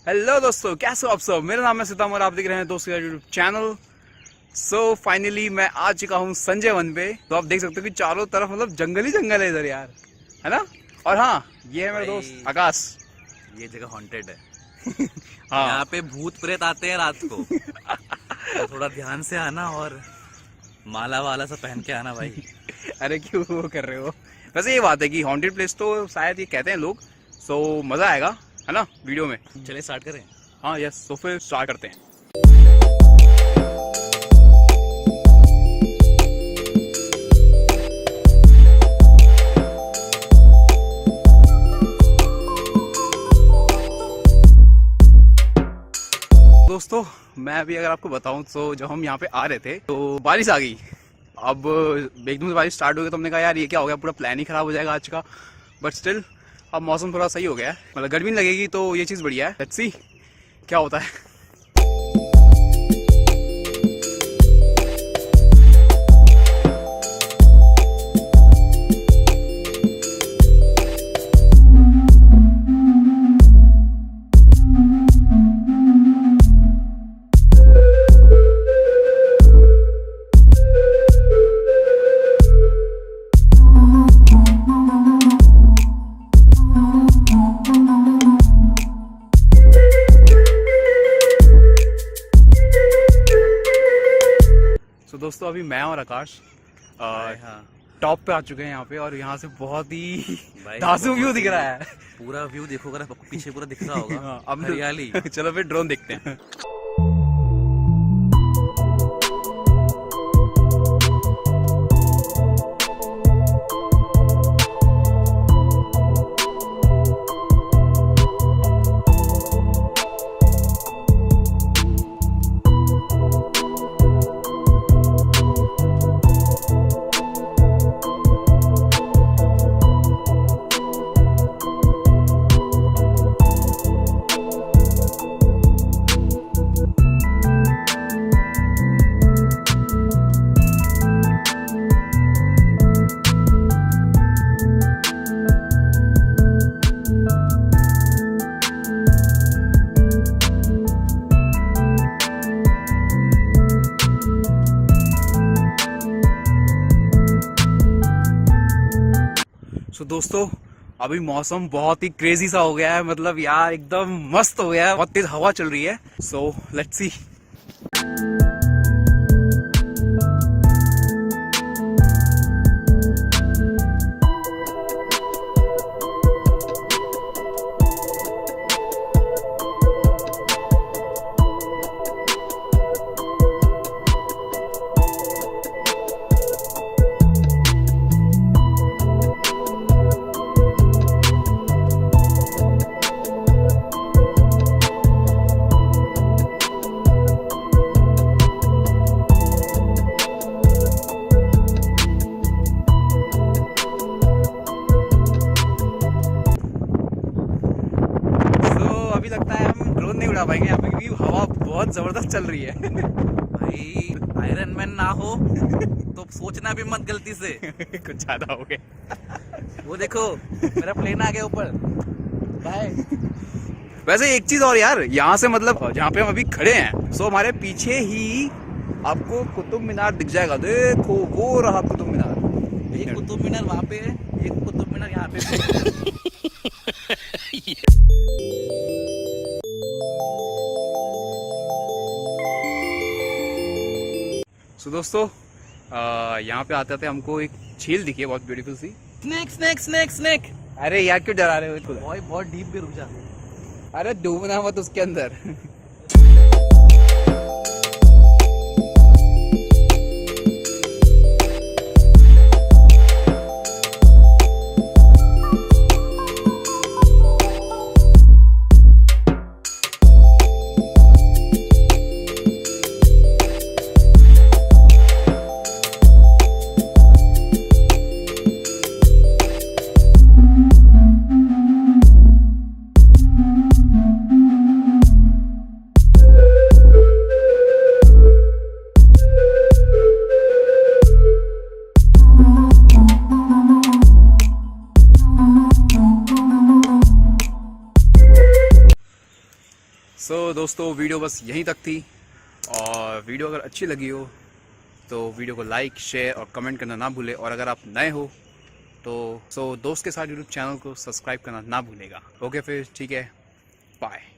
Hello दोस्तों, कैसे हो आप सब। मेरा नाम है सितम और आप देख रहे हैं दोस्तों यूट्यूब चैनल। सो फाइनली मैं आ चुका हूँ संजय वन पे। तो आप देख सकते हो कि चारों तरफ मतलब जंगल ही जंगल है इधर यार, है ना। और हाँ, ये है मेरा दोस्त आकाश। ये जगह हॉन्टेड है। हाँ, यहाँ पे भूत प्रेत आते हैं रात को। तो थोड़ा ध्यान से आना और माला वाला सा पहन के आना भाई। अरे क्यों वो कर रहे हो। वैसे ये बात है कि हॉन्टेड प्लेस तो शायद ये कहते हैं लोग, सो मजा आएगा, है ना वीडियो में। चलिए स्टार्ट करें। हाँ यस, तो फिर स्टार्ट करते हैं। दोस्तों मैं अभी अगर आपको बताऊं तो जब हम यहाँ पे आ रहे थे तो बारिश आ गई। अब एकदम से बारिश स्टार्ट हो गई तो हमने कहा यार ये क्या हो गया, पूरा प्लान ही खराब हो जाएगा आज का। बट स्टिल अब मौसम थोड़ा सही हो गया है, मतलब गर्मी नहीं लगेगी तो ये चीज़ बढ़िया है। लेट्स सी क्या होता है। तो दोस्तों अभी मैं और आकाश टॉप पे आ चुके हैं यहाँ पे, और यहाँ से बहुत ही धांसू व्यू दिख रहा है। पूरा व्यू देखो, अगर आपको पीछे पूरा दिख रहा होगा। अब हरियाली। चलो फिर ड्रोन देखते हैं। तो दोस्तों अभी मौसम बहुत ही क्रेजी सा हो गया है, मतलब यार एकदम मस्त हो गया है, बहुत तेज हवा चल रही है। So let's see. अभी लगता है हम ड्रोन नहीं उड़ा पाएंगे यहाँ पे क्योंकि हवा बहुत जबरदस्त चल रही है। भाई आयरन मैन ना हो तो सोचना भी मत गलती से। कुछ ज्यादा हो गया। वो देखो मेरा प्लेन आ गया ऊपर। बाय। वैसे एक चीज और यार, यहाँ से मतलब जहाँ पे हम अभी खड़े हैं, सो हमारे पीछे ही आपको कुतुब मीनार दिख जाएगा। देखो वो रहा कुतुब मीनार। एक कुतुब मीनार वहाँ पे है, एक कुतुब मीनार यहाँ पे। सो दोस्तों यहाँ पे आते थे हमको एक झील दिखी है बहुत ब्यूटीफुल सी। Snake snake snake snake. अरे यार क्यों डरा रहे हो। भाई बहुत डीप भी, रुक जा। अरे डूबना मत उसके अंदर। सो दोस्तों वीडियो बस यहीं तक थी, और वीडियो अगर अच्छी लगी हो तो वीडियो को लाइक, शेयर और कमेंट करना ना भूले, और अगर आप नए हो तो दोस्त के साथ यूट्यूब चैनल को सब्सक्राइब करना ना भूलेगा। ओके फिर ठीक है, बाय।